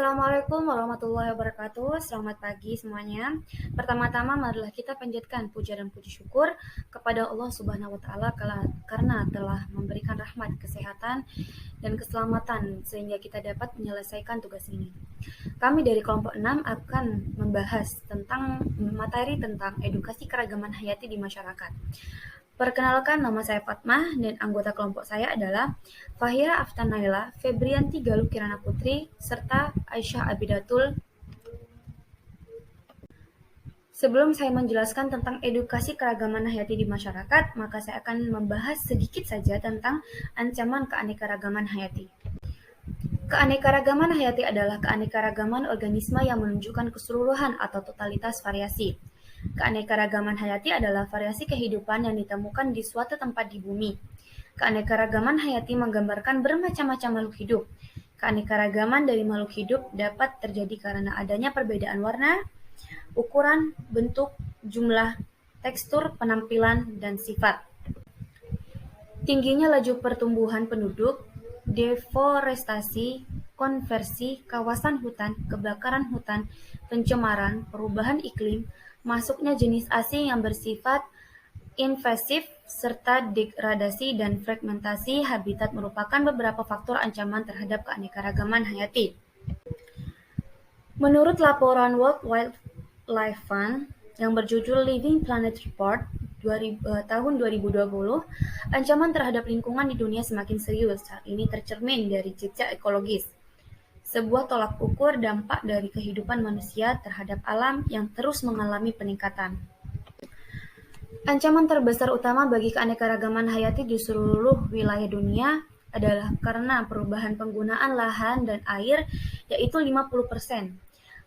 Assalamualaikum warahmatullahi wabarakatuh. Selamat pagi semuanya. Pertama-tama marilah kita panjatkan puja dan puji syukur kepada Allah Subhanahu wa taala karena telah memberikan rahmat, kesehatan dan keselamatan sehingga kita dapat menyelesaikan tugas ini. Kami dari kelompok 6 akan membahas tentang materi tentang edukasi keragaman hayati di masyarakat. Perkenalkan, nama saya Fatmah dan anggota kelompok saya adalah Fahira Aftanaila, Febrianti Galuh Kirana Putri, serta Aisyah Abidatul. Sebelum saya menjelaskan tentang edukasi keragaman hayati di masyarakat, maka saya akan membahas sedikit saja tentang ancaman keanekaragaman hayati. Keanekaragaman hayati adalah keanekaragaman organisme yang menunjukkan keseluruhan atau totalitas variasi. Keanekaragaman hayati adalah variasi kehidupan yang ditemukan di suatu tempat di bumi. Keanekaragaman hayati menggambarkan bermacam-macam makhluk hidup. Keanekaragaman dari makhluk hidup dapat terjadi karena adanya perbedaan warna, ukuran, bentuk, jumlah, tekstur, penampilan, dan sifat. Tingginya laju pertumbuhan penduduk, deforestasi, konversi kawasan hutan, kebakaran hutan, pencemaran, perubahan iklim, masuknya jenis asing yang bersifat invasif, serta degradasi dan fragmentasi habitat merupakan beberapa faktor ancaman terhadap keanekaragaman hayati. Menurut laporan World Wildlife Fund yang berjudul Living Planet Report tahun 2020, ancaman terhadap lingkungan di dunia semakin serius. Hal ini tercermin dari jejak ekologis, sebuah tolak ukur dampak dari kehidupan manusia terhadap alam yang terus mengalami peningkatan. Ancaman terbesar utama bagi keanekaragaman hayati di seluruh wilayah dunia adalah karena perubahan penggunaan lahan dan air, yaitu 50%.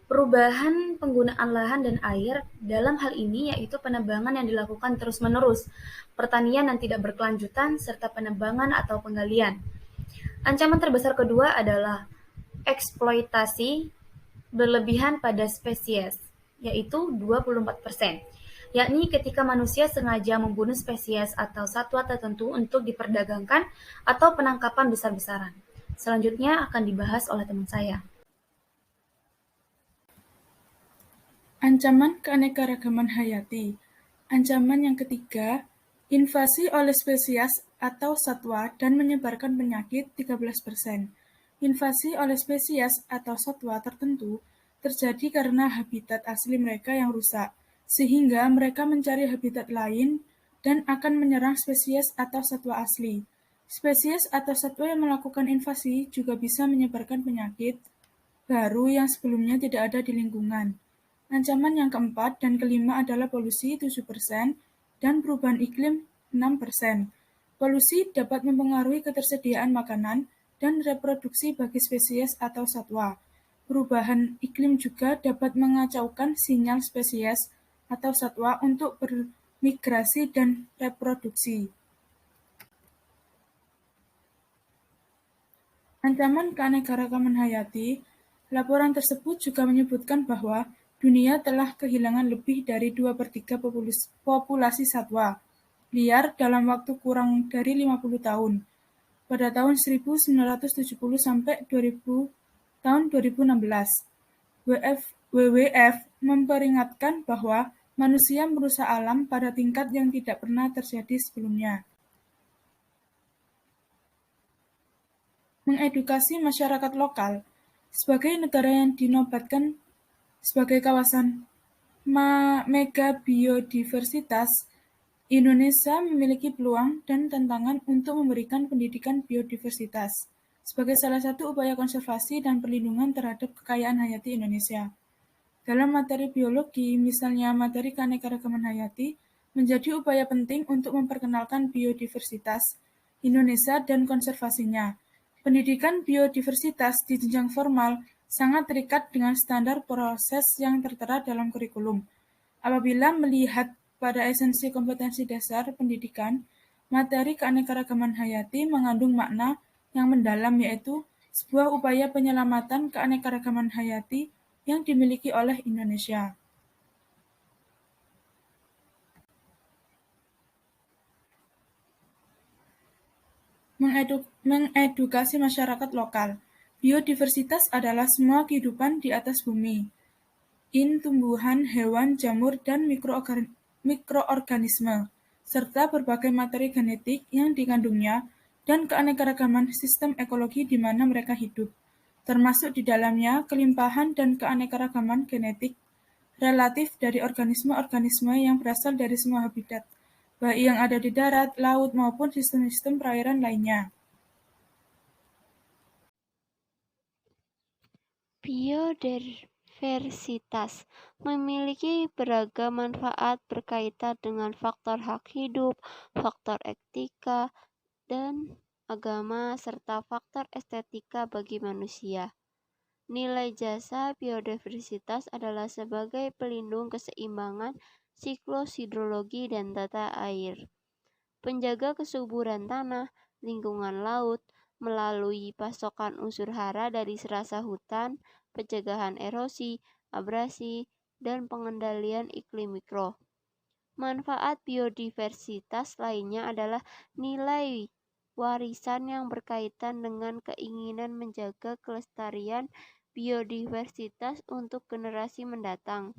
Perubahan penggunaan lahan dan air dalam hal ini yaitu penebangan yang dilakukan terus-menerus, pertanian yang tidak berkelanjutan, serta penebangan atau penggalian. Ancaman terbesar kedua adalah eksploitasi berlebihan pada spesies, yaitu 24%, yakni ketika manusia sengaja membunuh spesies atau satwa tertentu untuk diperdagangkan atau penangkapan besar-besaran. Selanjutnya akan dibahas oleh teman saya. Ancaman keanekaragaman hayati. Ancaman yang ketiga, invasi oleh spesies atau satwa dan menyebarkan penyakit 13%. Invasi oleh spesies atau satwa tertentu terjadi karena habitat asli mereka yang rusak, sehingga mereka mencari habitat lain dan akan menyerang spesies atau satwa asli. Spesies atau satwa yang melakukan invasi juga bisa menyebarkan penyakit baru yang sebelumnya tidak ada di lingkungan. Ancaman yang keempat dan kelima adalah polusi 7% dan perubahan iklim 6%. Polusi dapat mempengaruhi ketersediaan makanan dan reproduksi bagi spesies atau satwa. Perubahan iklim juga dapat mengacaukan sinyal spesies atau satwa untuk bermigrasi dan reproduksi. Ancaman keanekaragaman hayati. Laporan tersebut juga menyebutkan bahwa dunia telah kehilangan lebih dari 2/3 populasi satwa liar dalam waktu kurang dari 50 tahun, pada tahun 1970 sampai 2016. WWF memperingatkan bahwa manusia merusak alam pada tingkat yang tidak pernah terjadi sebelumnya. Mengedukasi masyarakat lokal. Sebagai negara yang dinobatkan sebagai kawasan mega biodiversitas, Indonesia memiliki peluang dan tantangan untuk memberikan pendidikan biodiversitas sebagai salah satu upaya konservasi dan perlindungan terhadap kekayaan hayati Indonesia. Dalam materi biologi, misalnya materi keanekaragaman hayati, menjadi upaya penting untuk memperkenalkan biodiversitas Indonesia dan konservasinya. Pendidikan biodiversitas di jenjang formal sangat terikat dengan standar proses yang tertera dalam kurikulum. Apabila melihat pada esensi kompetensi dasar pendidikan, materi keanekaragaman hayati mengandung makna yang mendalam, yaitu sebuah upaya penyelamatan keanekaragaman hayati yang dimiliki oleh Indonesia. Mengedukasi masyarakat lokal. Biodiversitas adalah semua kehidupan di atas bumi, tumbuhan, hewan, jamur, dan mikroorganisme, serta berbagai materi genetik yang dikandungnya dan keanekaragaman sistem ekologi di mana mereka hidup, termasuk di dalamnya kelimpahan dan keanekaragaman genetik relatif dari organisme-organisme yang berasal dari semua habitat, baik yang ada di darat, laut, maupun sistem-sistem perairan lainnya. Biodiversitas memiliki beragam manfaat berkaitan dengan faktor hak hidup, faktor etika, dan agama, serta faktor estetika bagi manusia. Nilai jasa biodiversitas adalah sebagai pelindung keseimbangan siklus hidrologi dan tata air, penjaga kesuburan tanah, lingkungan laut, melalui pasokan unsur hara dari serasa hutan, pencegahan erosi, abrasi, dan pengendalian iklim mikro. Manfaat biodiversitas lainnya adalah nilai warisan yang berkaitan dengan keinginan menjaga kelestarian biodiversitas untuk generasi mendatang.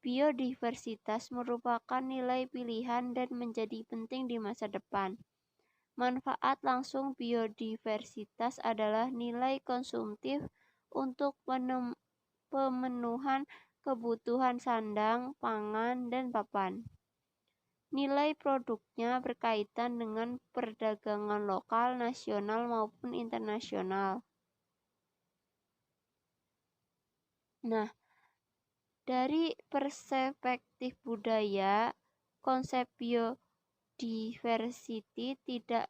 Biodiversitas merupakan nilai pilihan dan menjadi penting di masa depan. Manfaat langsung biodiversitas adalah nilai konsumtif untuk pemenuhan kebutuhan sandang, pangan, dan papan. Nilai produknya berkaitan dengan perdagangan lokal, nasional, maupun internasional. Nah, dari perspektif budaya, konsep biodiversity tidak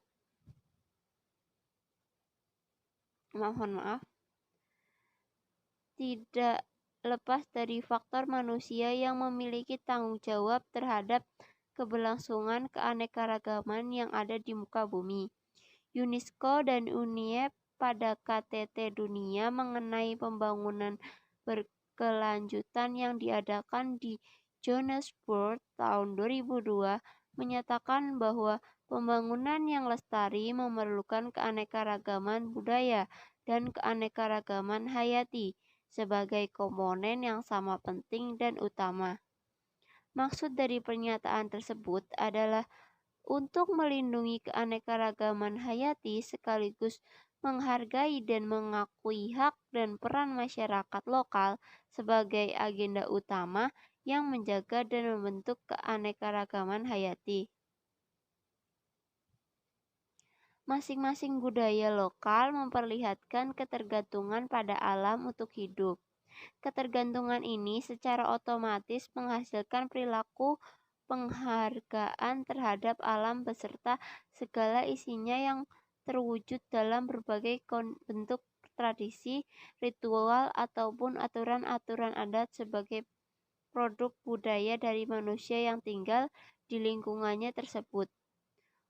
lepas dari faktor manusia yang memiliki tanggung jawab terhadap keberlangsungan keanekaragaman yang ada di muka bumi. UNESCO dan UNEP pada KTT Dunia mengenai pembangunan berkelanjutan yang diadakan di Johannesburg tahun 2002 menyatakan bahwa pembangunan yang lestari memerlukan keanekaragaman budaya dan keanekaragaman hayati sebagai komponen yang sama penting dan utama. Maksud dari pernyataan tersebut adalah untuk melindungi keanekaragaman hayati sekaligus menghargai dan mengakui hak dan peran masyarakat lokal sebagai agenda utama yang menjaga dan membentuk keanekaragaman hayati. Masing-masing budaya lokal memperlihatkan ketergantungan pada alam untuk hidup. Ketergantungan ini secara otomatis menghasilkan perilaku penghargaan terhadap alam beserta segala isinya yang terwujud dalam berbagai bentuk tradisi, ritual, ataupun aturan-aturan adat sebagai produk budaya dari manusia yang tinggal di lingkungannya tersebut.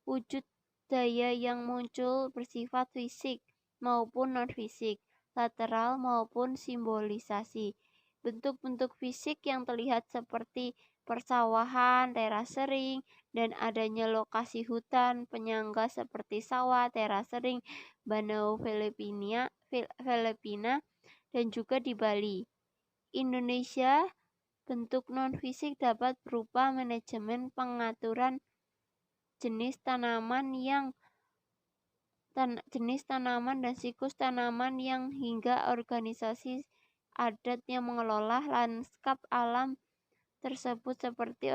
Wujud daya yang muncul bersifat fisik maupun non-fisik, lateral maupun simbolisasi. Bentuk-bentuk fisik yang terlihat seperti persawahan, teras sering, dan adanya lokasi hutan penyangga seperti sawah, teras sering, Banau Filipina, dan juga di Bali. Indonesia, bentuk non-fisik dapat berupa manajemen pengaturan jenis tanaman dan siklus tanaman yang hingga organisasi adat yang mengelola lanskap alam tersebut seperti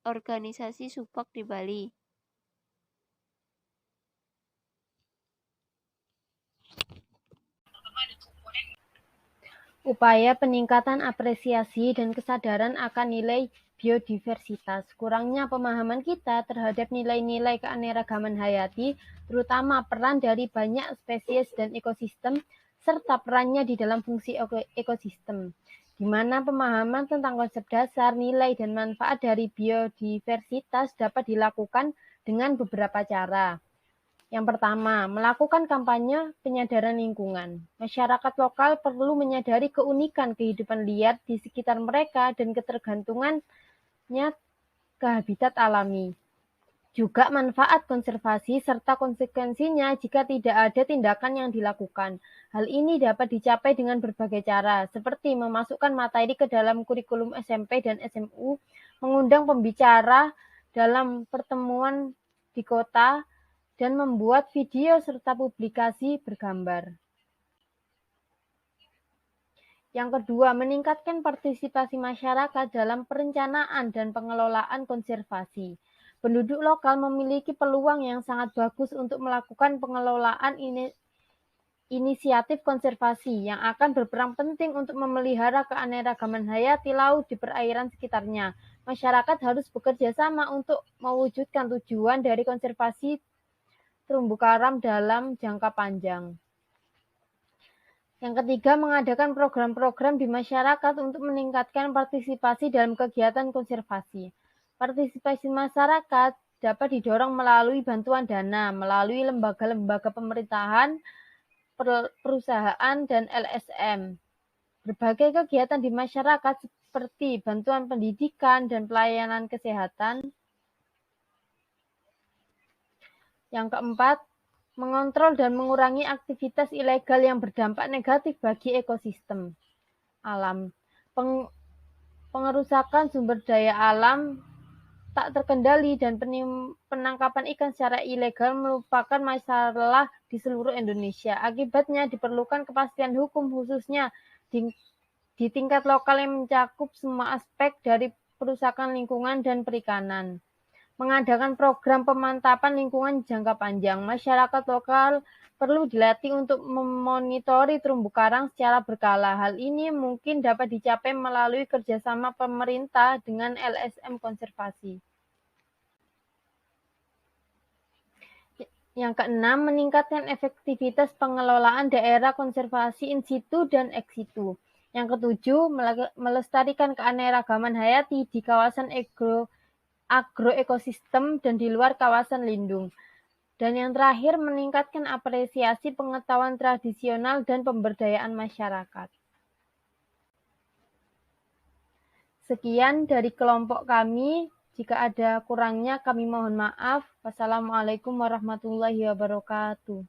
organisasi Subak di Bali. Upaya peningkatan apresiasi dan kesadaran akan nilai biodiversitas. Kurangnya pemahaman kita terhadap nilai-nilai keanekaragaman hayati, terutama peran dari banyak spesies dan ekosistem, serta perannya di dalam fungsi ekosistem, di mana pemahaman tentang konsep dasar, nilai, dan manfaat dari biodiversitas dapat dilakukan dengan beberapa cara. Yang pertama, melakukan kampanye penyadaran lingkungan. Masyarakat lokal perlu menyadari keunikan kehidupan liar di sekitar mereka dan ketergantungannya ke habitat alami. juga manfaat konservasi serta konsekuensinya jika tidak ada tindakan yang dilakukan. Hal ini dapat dicapai dengan berbagai cara, seperti memasukkan materi ke dalam kurikulum SMP dan SMU, mengundang pembicara dalam pertemuan di kota, dan membuat video serta publikasi bergambar. Yang kedua, meningkatkan partisipasi masyarakat dalam perencanaan dan pengelolaan konservasi. Penduduk lokal memiliki peluang yang sangat bagus untuk melakukan pengelolaan inisiatif konservasi yang akan berperan penting untuk memelihara keanekaragaman hayati laut di perairan sekitarnya. Masyarakat harus bekerja sama untuk mewujudkan tujuan dari konservasi terumbu karang dalam jangka panjang. Yang ketiga, mengadakan program-program di masyarakat untuk meningkatkan partisipasi dalam kegiatan konservasi. Partisipasi masyarakat dapat didorong melalui bantuan dana, melalui lembaga-lembaga pemerintahan, perusahaan, dan LSM. Berbagai kegiatan di masyarakat seperti bantuan pendidikan dan pelayanan kesehatan. Yang keempat, mengontrol dan mengurangi aktivitas ilegal yang berdampak negatif bagi ekosistem alam. Pengerusakan sumber daya alam tak terkendali dan penangkapan ikan secara ilegal merupakan masalah di seluruh Indonesia. Akibatnya diperlukan kepastian hukum khususnya di tingkat lokal yang mencakup semua aspek dari perusakan lingkungan dan perikanan. Mengadakan program pemantapan lingkungan jangka panjang. Masyarakat lokal perlu dilatih untuk memonitori terumbu karang secara berkala. Hal ini mungkin dapat dicapai melalui kerjasama pemerintah dengan LSM konservasi. Yang keenam, meningkatkan efektivitas pengelolaan daerah konservasi in situ dan ex situ. Yang ketujuh, melestarikan keanekaragaman hayati di kawasan agroekosistem dan di luar kawasan lindung. Dan yang terakhir, meningkatkan apresiasi pengetahuan tradisional dan pemberdayaan masyarakat. Sekian dari kelompok kami. Jika ada kurangnya, kami mohon maaf. Wassalamualaikum warahmatullahi wabarakatuh.